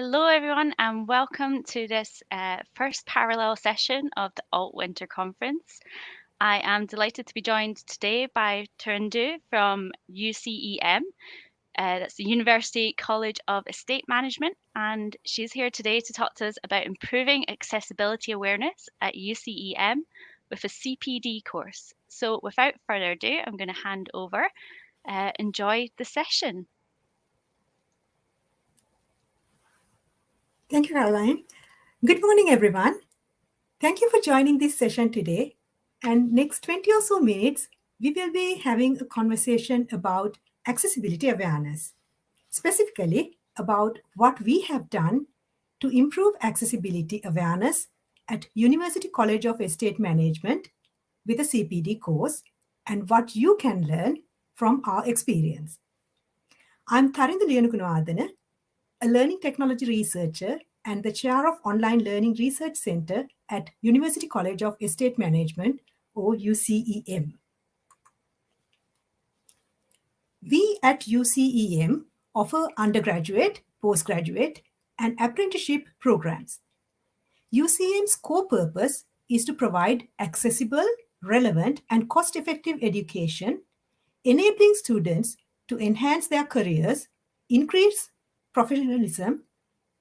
Hello, everyone, and welcome to this first parallel session of the Alt Winter Conference. I am delighted to be joined today by Tharindu from UCEM, that's the University College of Estate Management, and she's here today to talk to us about improving accessibility awareness at UCEM with a CPD course. So, without further ado, I'm going to hand over. Enjoy the session. Thank you, Caroline. Good morning, everyone. Thank you for joining this session today. And next 20 or so minutes, we will be having a conversation about accessibility awareness, specifically about what we have done to improve accessibility awareness at University College of Estate Management with a CPD course and what you can learn from our experience. I'm Tharindu Liyanagunawardena, a learning technology researcher and the chair of Online Learning Research Center at University College of Estate Management, or UCEM. We at UCEM offer undergraduate, postgraduate, and apprenticeship programs. UCEM's core purpose is to provide accessible, relevant, and cost-effective education, enabling students to enhance their careers, increase professionalism,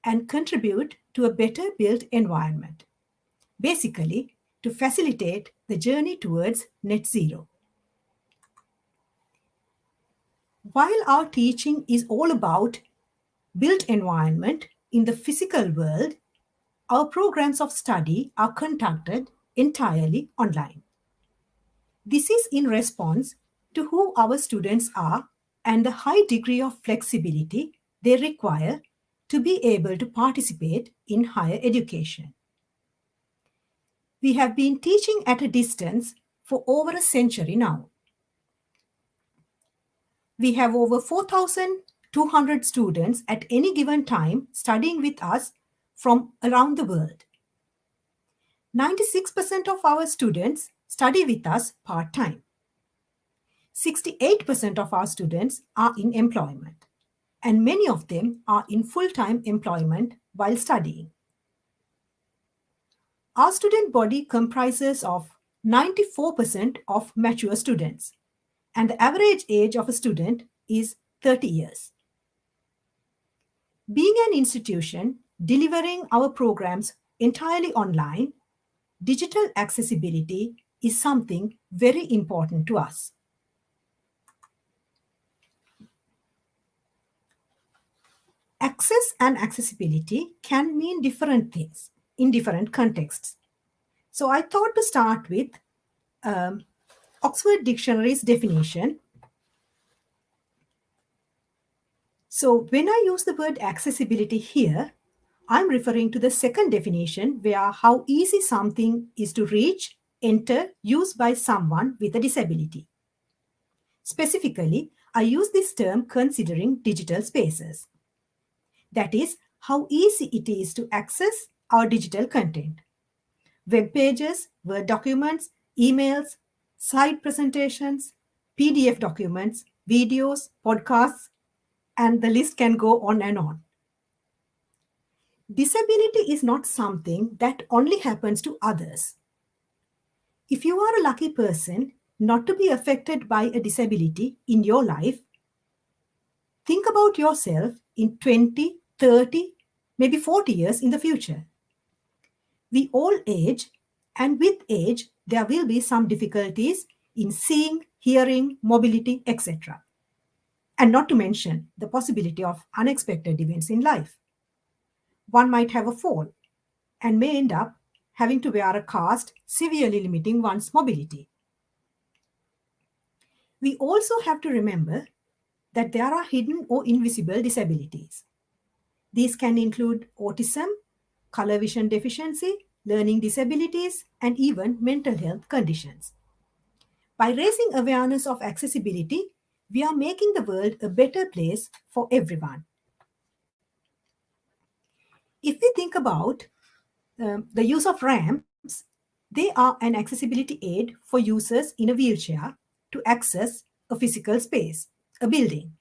and contribute to a better built environment. Basically, to facilitate the journey towards net zero. While our teaching is all about built environment in the physical world, our programs of study are conducted entirely online. This is in response to who our students are and the high degree of flexibility they require to be able to participate in higher education. We have been teaching at a distance for over a century now. We have over 4,200 students at any given time studying with us from around the world. 96% of our students study with us part-time. 68% of our students are in employment, and many of them are in full-time employment while studying. Our student body comprises of 94% of mature students, and the average age of a student is 30 years. Being an institution delivering our programs entirely online, digital accessibility is something very important to us. Access and accessibility can mean different things in different contexts. So I thought to start with Oxford Dictionary's definition. So when I use the word accessibility here, I'm referring to the second definition, where how easy something is to reach, enter, use by someone with a disability. Specifically, I use this term considering digital spaces. That is, how easy it is to access our digital content. Web pages, Word documents, emails, slide presentations, PDF documents, videos, podcasts, and the list can go on and on. Disability is not something that only happens to others. If you are a lucky person not to be affected by a disability in your life, think about yourself in 20, 30, maybe 40 years in the future. We all age, and with age, there will be some difficulties in seeing, hearing, mobility, etc. And not to mention the possibility of unexpected events in life. One might have a fall and may end up having to wear a cast, severely limiting one's mobility. We also have to remember that there are hidden or invisible disabilities. These can include autism, color vision deficiency, learning disabilities, and even mental health conditions. By raising awareness of accessibility, we are making the world a better place for everyone. If we think about the use of ramps, they are an accessibility aid for users in a wheelchair to access a physical space, a building.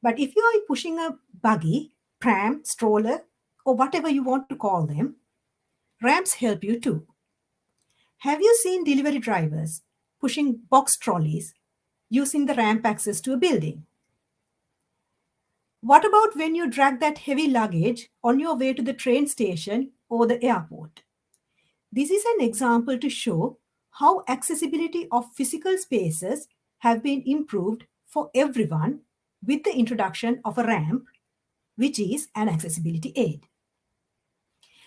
But if you are pushing a buggy pram, stroller, or whatever you want to call them, ramps help you too. Have you seen delivery drivers pushing box trolleys using the ramp access to a building? What about when you drag that heavy luggage on your way to the train station or the airport? This is an example to show how accessibility of physical spaces have been improved for everyone with the introduction of a ramp, which is an accessibility aid.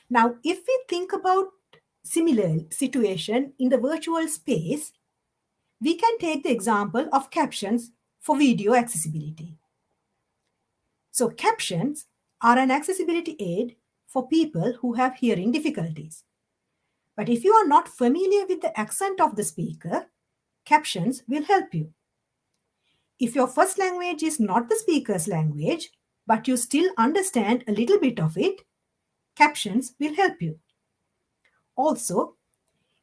Now, if we think about similar situation in the virtual space, we can take the example of captions for video accessibility. So captions are an accessibility aid for people who have hearing difficulties. But if you are not familiar with the accent of the speaker, captions will help you. If your first language is not the speaker's language, but you still understand a little bit of it, captions will help you. Also,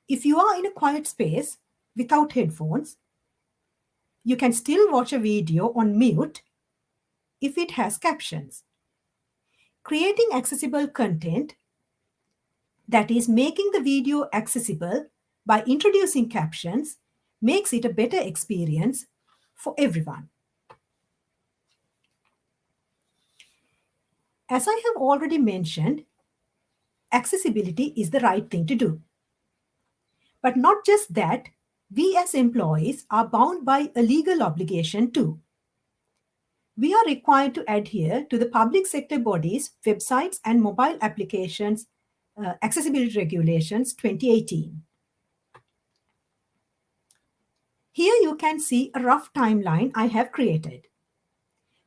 if you are in a quiet space without headphones, you can still watch a video on mute if it has captions. Creating accessible content, that is, making the video accessible by introducing captions, makes it a better experience for everyone. As I have already mentioned, accessibility is the right thing to do. But not just that, we as employees are bound by a legal obligation too. We are required to adhere to the public sector bodies, websites, and mobile applications accessibility regulations 2018. Here you can see a rough timeline I have created.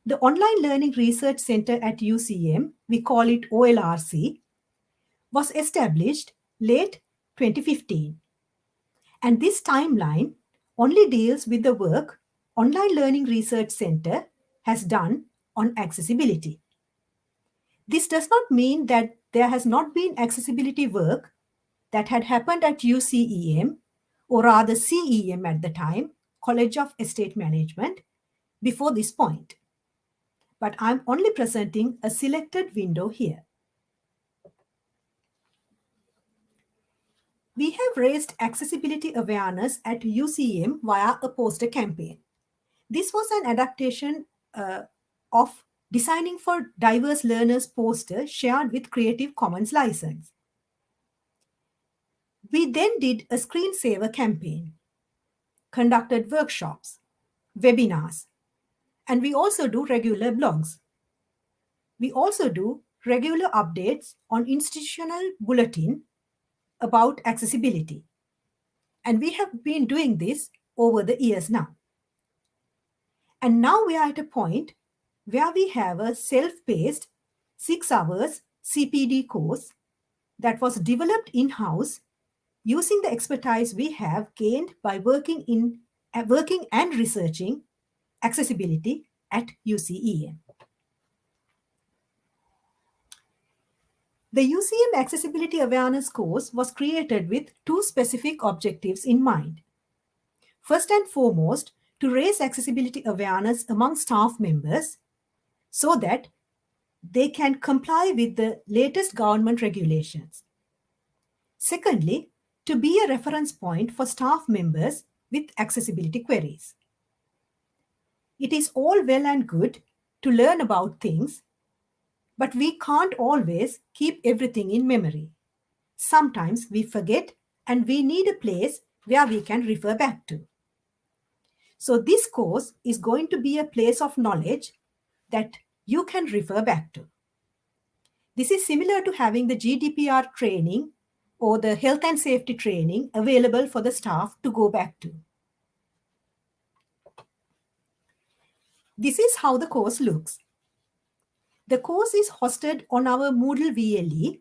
The Online Learning Research Center at UCEM, we call it OLRC, was established late 2015. And this timeline only deals with the work Online Learning Research Center has done on accessibility. This does not mean that there has not been accessibility work that had happened at UCEM, or rather CEM at the time, College of Estate Management, before this point. But I'm only presenting a selected window here. We have raised accessibility awareness at UCEM via a poster campaign. This was an adaptation of Designing for Diverse Learners poster shared with Creative Commons license. We then did a screensaver campaign, conducted workshops, webinars, and we also do regular blogs. We also do regular updates on institutional bulletin about accessibility. And we have been doing this over the years now. And now we are at a point where we have a self-paced 6 hours CPD course that was developed in-house using the expertise we have gained by working and researching accessibility at UCEM. The UCEM Accessibility Awareness course was created with two specific objectives in mind. First and foremost, to raise accessibility awareness among staff members so that they can comply with the latest government regulations. Secondly, to be a reference point for staff members with accessibility queries. It is all well and good to learn about things, but we can't always keep everything in memory. Sometimes we forget and we need a place where we can refer back to. So this course is going to be a place of knowledge that you can refer back to. This is similar to having the GDPR training or the health and safety training available for the staff to go back to. This is how the course looks. The course is hosted on our Moodle VLE.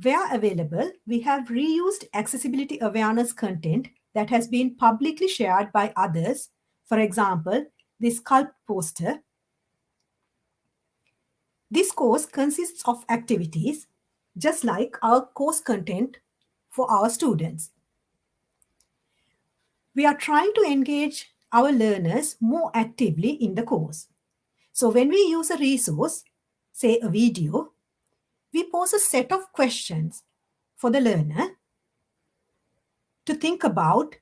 Where available, we have reused accessibility awareness content that has been publicly shared by others. For example, this sculpt poster. This course consists of activities, just like our course content for our students. We are trying to engage our learners more actively in the course. So when we use a resource, say a video, we pose a set of questions for the learner to think about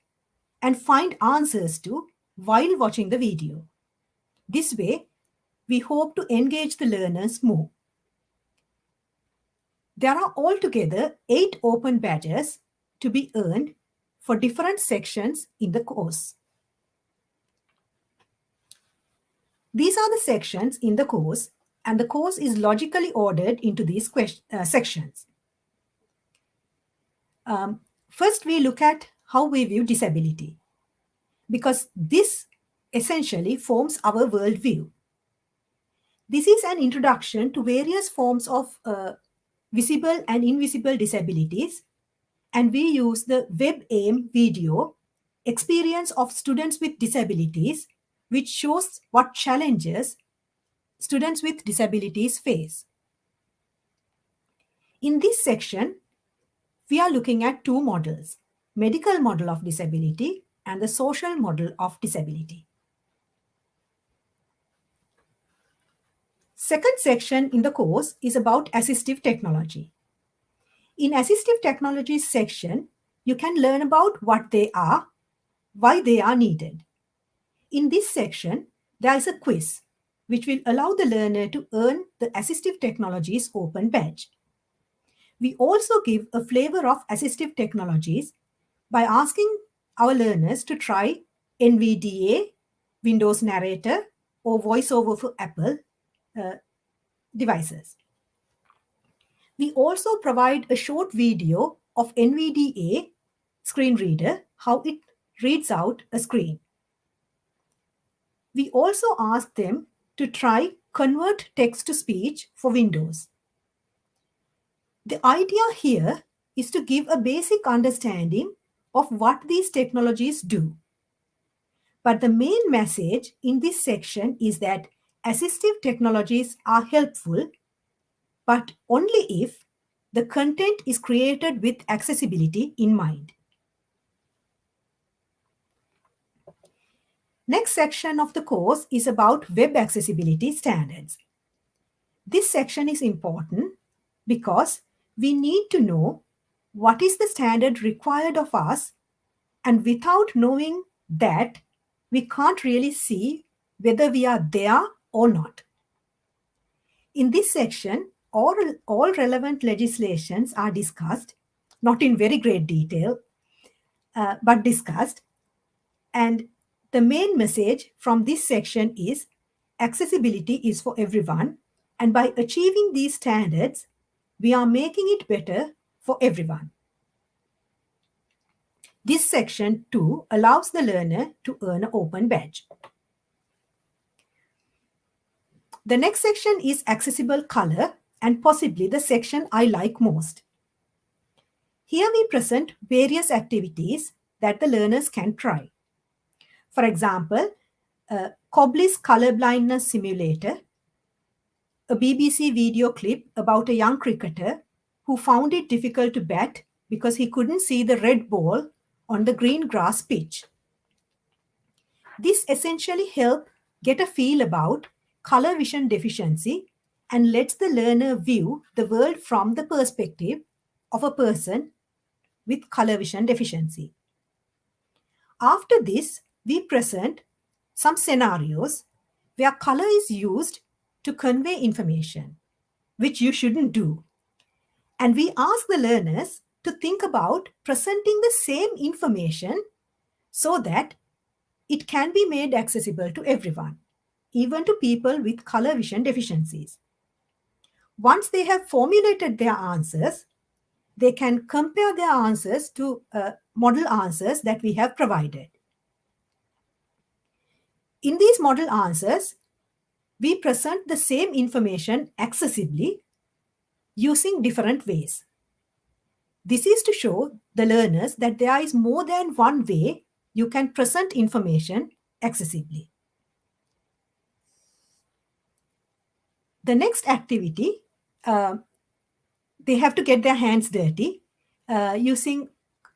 and find answers to while watching the video. This way, we hope to engage the learners more. There are altogether 8 open badges to be earned for different sections in the course. These are the sections in the course, and the course is logically ordered into these sections. First, we look at how we view disability, because this essentially forms our worldview. This is an introduction to various forms of visible and invisible disabilities, and we use the WebAIM video experience of students with disabilities, which shows what challenges students with disabilities face. In this section, we are looking at 2 models, medical model of disability and the social model of disability. Second section in the course is about assistive technology. In assistive technologies section, you can learn about what they are, why they are needed. In this section, there is a quiz which will allow the learner to earn the Assistive Technologies Open Badge. We also give a flavor of assistive technologies by asking our learners to try NVDA, Windows Narrator, or VoiceOver for Apple devices. We also provide a short video of NVDA screen reader, how it reads out a screen. We also ask them to try convert text to speech for Windows. The idea here is to give a basic understanding of what these technologies do. But the main message in this section is that assistive technologies are helpful, but only if the content is created with accessibility in mind. Next section of the course is about web accessibility standards. This section is important because we need to know what is the standard required of us, and without knowing that, we can't really see whether we are there or not. In this section, all relevant legislations are discussed, not in very great detail, but discussed. And the main message from this section is accessibility is for everyone, and by achieving these standards, we are making it better for everyone. This section too allows the learner to earn an open badge. The next section is accessible color, and possibly the section I like most. Here we present various activities that the learners can try. For example, Cobley's color blindness simulator, a BBC video clip about a young cricketer who found it difficult to bat because he couldn't see the red ball on the green grass pitch. This essentially helps get a feel about color vision deficiency and lets the learner view the world from the perspective of a person with color vision deficiency. After this, we present some scenarios where color is used to convey information, which you shouldn't do. And we ask the learners to think about presenting the same information so that it can be made accessible to everyone, even to people with color vision deficiencies. Once they have formulated their answers, they can compare their answers to model answers that we have provided. In these model answers, we present the same information accessibly using different ways. This is to show the learners that there is more than one way you can present information accessibly. The next activity, they have to get their hands dirty using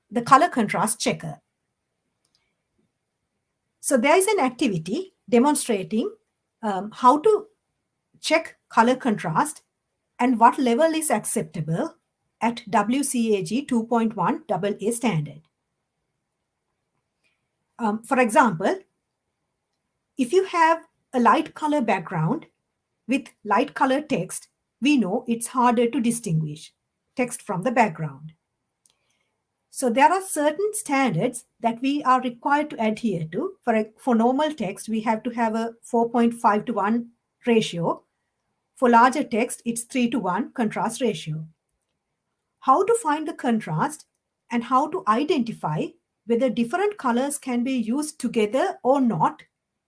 the color contrast checker. So there is an activity demonstrating how to check color contrast, and what level is acceptable at WCAG 2.1 AA standard. For example, if you have a light color background with light color text, we know it's harder to distinguish text from the background. So there are certain standards that we are required to adhere to. For normal text, we have to have a 4.5 to 1 ratio. For larger text, it's 3 to 1 contrast ratio. How to find the contrast and how to identify whether different colors can be used together or not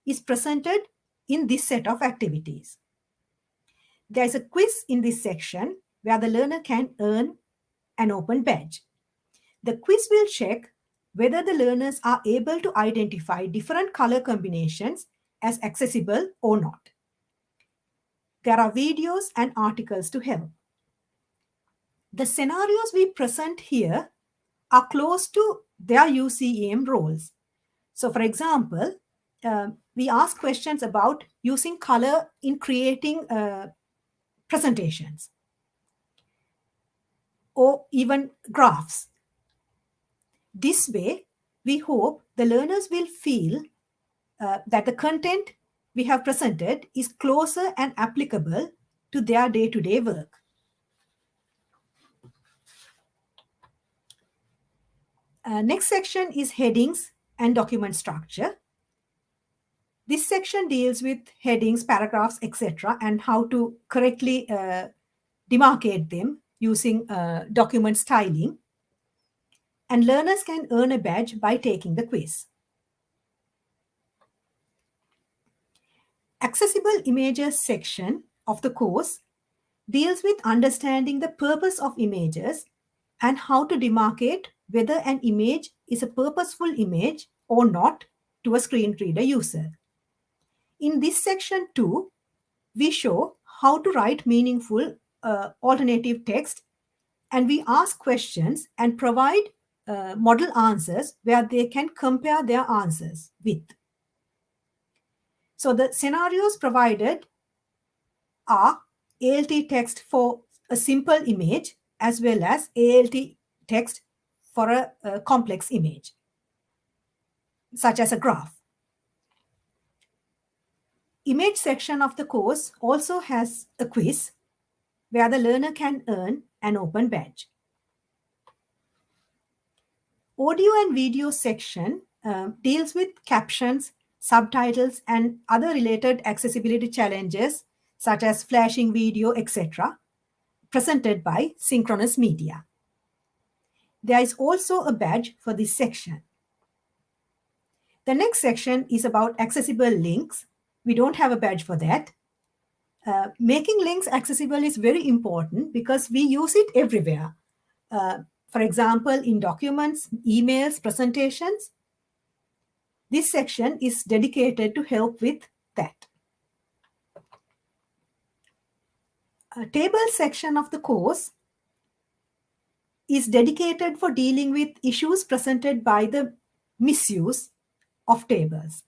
is presented in this set of activities. There is a quiz in this section where the learner can earn an open badge. The quiz will check whether the learners are able to identify different color combinations as accessible or not. There are videos and articles to help. The scenarios we present here are close to their UCEM roles. So, for example, we ask questions about using color in creating presentations or even graphs. This way, we hope the learners will feel that the content we have presented is closer and applicable to their day-to-day work. Next section is headings and document structure. This section deals with headings, paragraphs, etc., and how to correctly demarcate them using document styling. And learners can earn a badge by taking the quiz. Accessible Images section of the course deals with understanding the purpose of images and how to demarcate whether an image is a purposeful image or not to a screen reader user. In this section too, we show how to write meaningful alternative text, and we ask questions and provide model answers where they can compare their answers with. So the scenarios provided are ALT text for a simple image as well as ALT text for a complex image, such as a graph. Image section of the course also has a quiz where the learner can earn an open badge. Audio and video section deals with captions, subtitles, and other related accessibility challenges such as flashing video, etc., presented by synchronous media. There is also a badge for this section. The next section is about accessible links. We don't have a badge for that. Making links accessible is very important because we use it everywhere. For example, in documents, emails, presentations. This section is dedicated to help with that. A table section of the course is dedicated for dealing with issues presented by the misuse of tables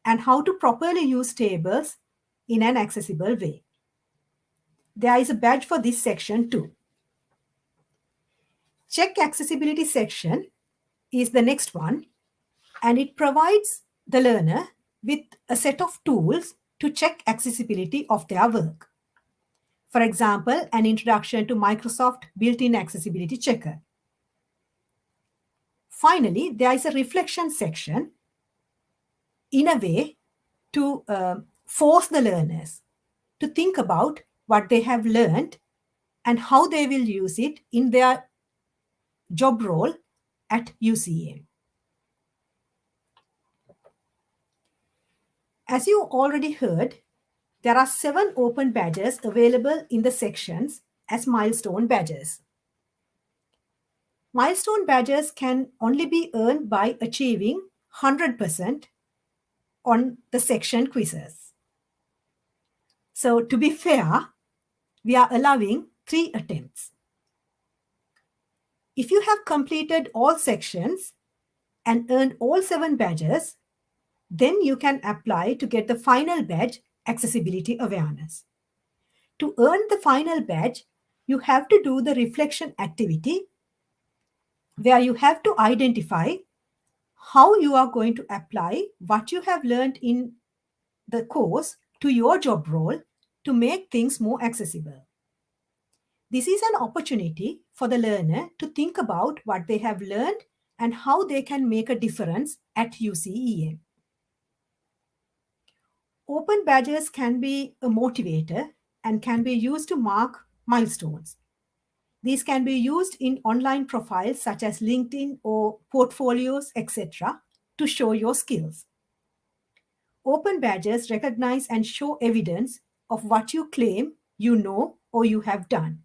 and how to properly use tables in an accessible way. There is a badge for this section too. Check accessibility section is the next one, and it provides the learner with a set of tools to check accessibility of their work. For example, an introduction to Microsoft built-in accessibility checker. Finally, there is a reflection section in a way to force the learners to think about what they have learned and how they will use it in their job role at UCEM. As you already heard, there are 7 open badges available in the sections as milestone badges. Milestone badges can only be earned by achieving 100% on the section quizzes. So to be fair, we are allowing 3 attempts. If you have completed all sections and earned all 7 badges, then you can apply to get the final badge, Accessibility Awareness. To earn the final badge, you have to do the reflection activity where you have to identify how you are going to apply what you have learned in the course to your job role to make things more accessible. This is an opportunity for the learner to think about what they have learned and how they can make a difference at UCEM. Open badges can be a motivator and can be used to mark milestones. These can be used in online profiles such as LinkedIn or portfolios, etc., to show your skills. Open badges recognize and show evidence of what you claim you know or you have done.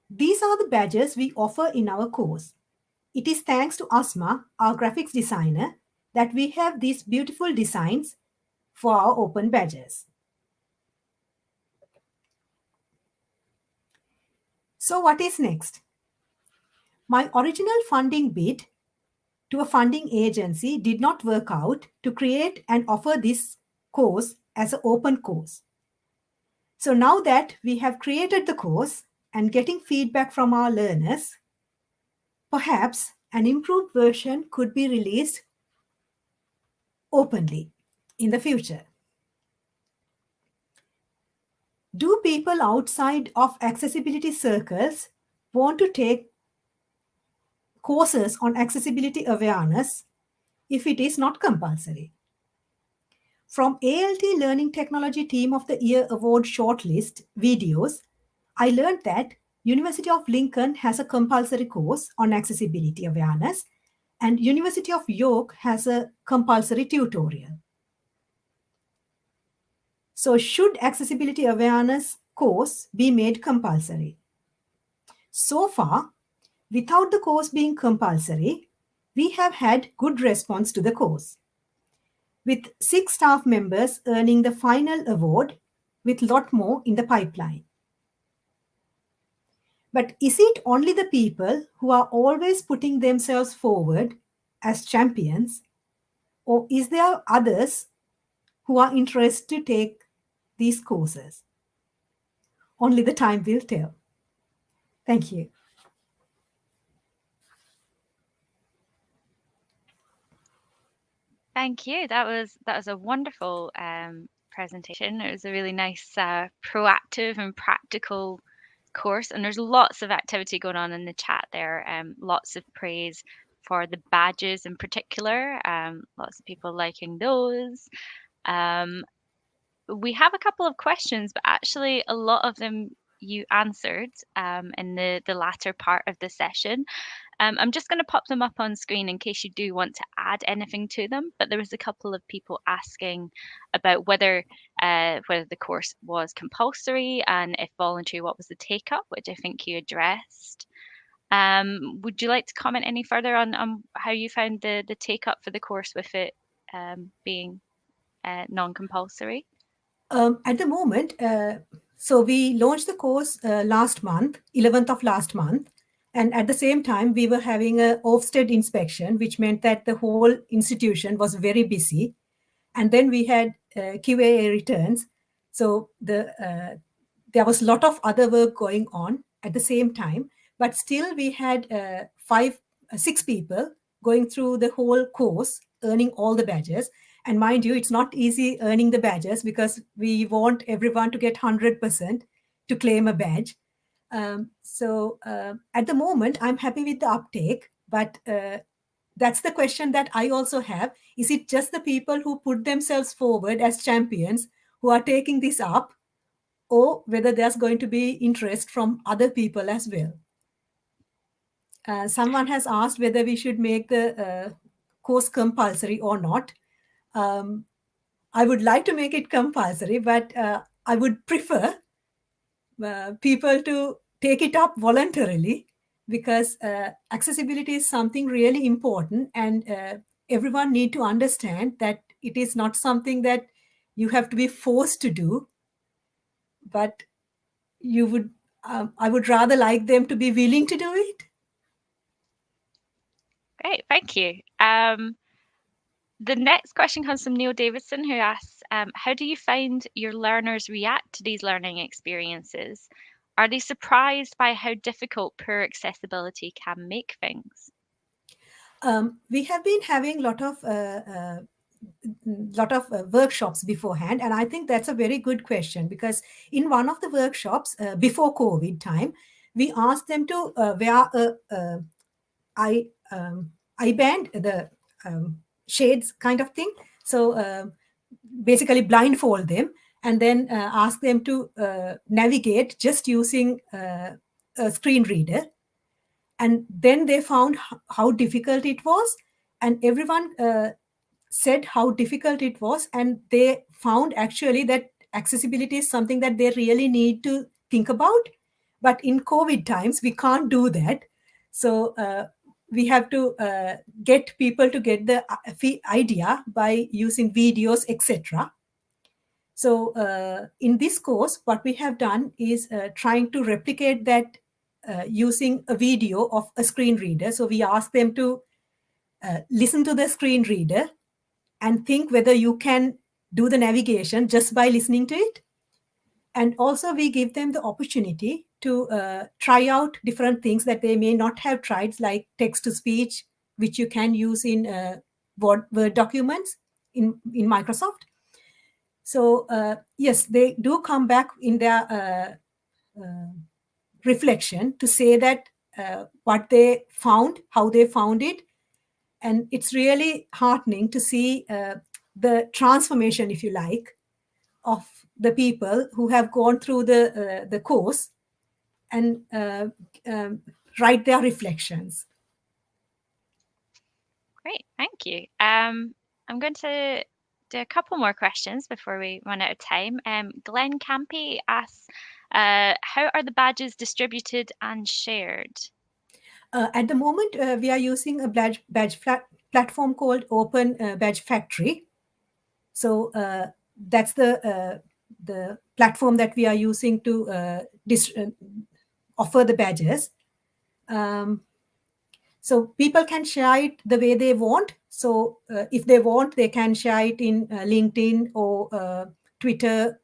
These are the badges we offer in our course. It is thanks to Asma, our graphics designer, that we have these beautiful designs for our open badges. So what is next? My original funding bid to a funding agency did not work out to create and offer this course as an open course. So now that we have created the course and getting feedback from our learners, perhaps an improved version could be released openly in the future. Do people outside of accessibility circles want to take courses on accessibility awareness if it is not compulsory? From ALT Learning Technology Team of the Year Award shortlist videos, I learned that University of Lincoln has a compulsory course on accessibility awareness and University of York has a compulsory tutorial. So should accessibility awareness course be made compulsory? So far, without the course being compulsory, we have had good response to the course, with 6 staff members earning the final award, with lot more in the pipeline. But is it only the people who are always putting themselves forward as champions, or is there others who are interested to take these courses? Only the time will tell. Thank you. Thank you. That was a wonderful presentation. It was a really nice, proactive and practical course, and there's lots of activity going on in the chat there. Lots of praise for the badges in particular. Lots of people liking those. We have a couple of questions, but actually a lot of them you answered in the latter part of the session. I'm just going to pop them up on screen in case you do want to add anything to them. But there was a couple of people asking about whether the course was compulsory and if voluntary, what was the take up, which I think you addressed. Would you like to comment any further on how you found the take up for the course with it being non-compulsory? At the moment, so we launched the course last month, 11th of last month. And at the same time, we were having a Ofsted inspection, which meant that the whole institution was very busy. And then we had QA returns. So there was a lot of other work going on at the same time. But still, we had 6 people going through the whole course, earning all the badges. And mind you, it's not easy earning the badges because we want everyone to get 100% to claim a badge. So at the moment, I'm happy with the uptake, but that's the question that I also have. Is it just the people who put themselves forward as champions who are taking this up, or whether there's going to be interest from other people as well? Someone has asked whether we should make the course compulsory or not. I would like to make it compulsory, but I would prefer people to take it up voluntarily because accessibility is something really important, and everyone need to understand that it is not something that you have to be forced to do, but you would I would rather like them to be willing to do it. Great, thank you. The next question comes from Neil Davidson, who asks, how do you find your learners react to these learning experiences? Are they surprised by how difficult poor accessibility can make things? We have been having lot of workshops beforehand, and I think that's a very good question, because in one of the workshops before COVID time, we asked them to wear a eye eye band, the shades kind of thing. So basically blindfold them and then ask them to navigate just using a screen reader. And then they found how difficult it was, and everyone said how difficult it was, and they found actually that accessibility is something that they really need to think about. But in COVID times we can't do that, so we have to get people to get the idea by using videos, etc. So in this course, what we have done is trying to replicate that using a video of a screen reader. So we ask them to listen to the screen reader and think whether you can do the navigation just by listening to it. And also we give them the opportunity to try out different things that they may not have tried, like text to speech, which you can use in Word documents in Microsoft. So yes, they do come back in their reflection to say that what they found, how they found it. And it's really heartening to see the transformation, if you like, of the people who have gone through the course and write their reflections. Great, thank you. I'm going to do a couple more questions before we run out of time. Glenn Campy asks, how are the badges distributed and shared? At the moment, we are using a badge platform called Open Badge Factory. So that's the platform that we are using to offer the badges. So people can share it the way they want. So if they want, they can share it in LinkedIn or Twitter,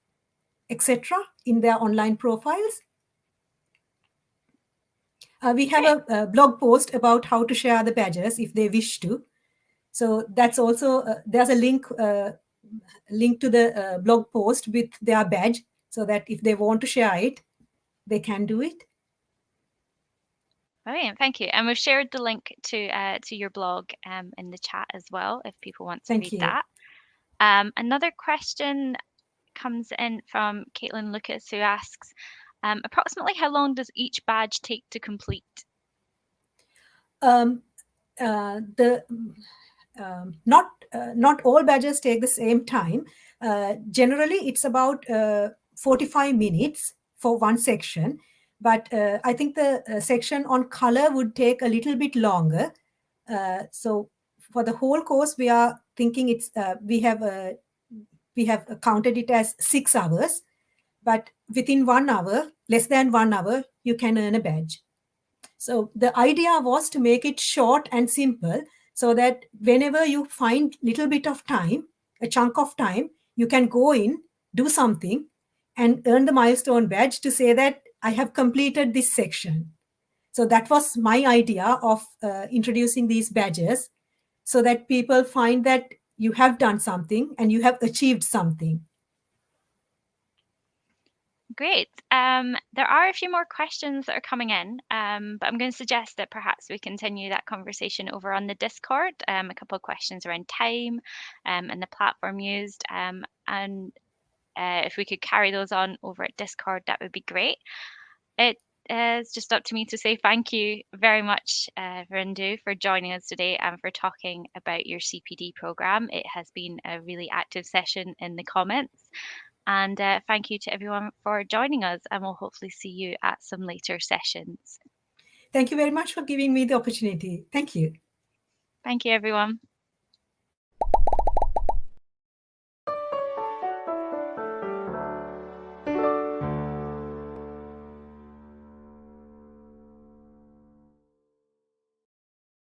etc., in their online profiles. We have a blog post about how to share the badges if they wish to. So that's also there's a link to the blog post with their badge, so that if they want to share it, they can do it. Brilliant, thank you. And we've shared the link to your blog in the chat as well, if people want to read that. Another question comes in from Caitlin Lucas, who asks, approximately how long does each badge take to complete? Not all badges take the same time. Generally, it's about 45 minutes for one section. But I think the section on color would take a little bit longer. So for the whole course, we are thinking it's we have counted it as 6 hours. But within 1 hour, less than 1 hour, you can earn a badge. So the idea was to make it short and simple, so that whenever you find little bit of time, a chunk of time, you can go in, do something, and earn the milestone badge to say that I have completed this section. So that was my idea of introducing these badges, so that people find that you have done something and you have achieved something. Great. There are a few more questions that are coming in, but I'm going to suggest that perhaps we continue that conversation over on the Discord. A couple of questions around time and the platform used. And if we could carry those on over at Discord, that would be great. It is just up to me to say thank you very much, Tharindu, for joining us today and for talking about your CPD program. It has been a really active session in the comments. And thank you to everyone for joining us, and we'll hopefully see you at some later sessions. Thank you very much for giving me the opportunity. Thank you. Thank you, everyone.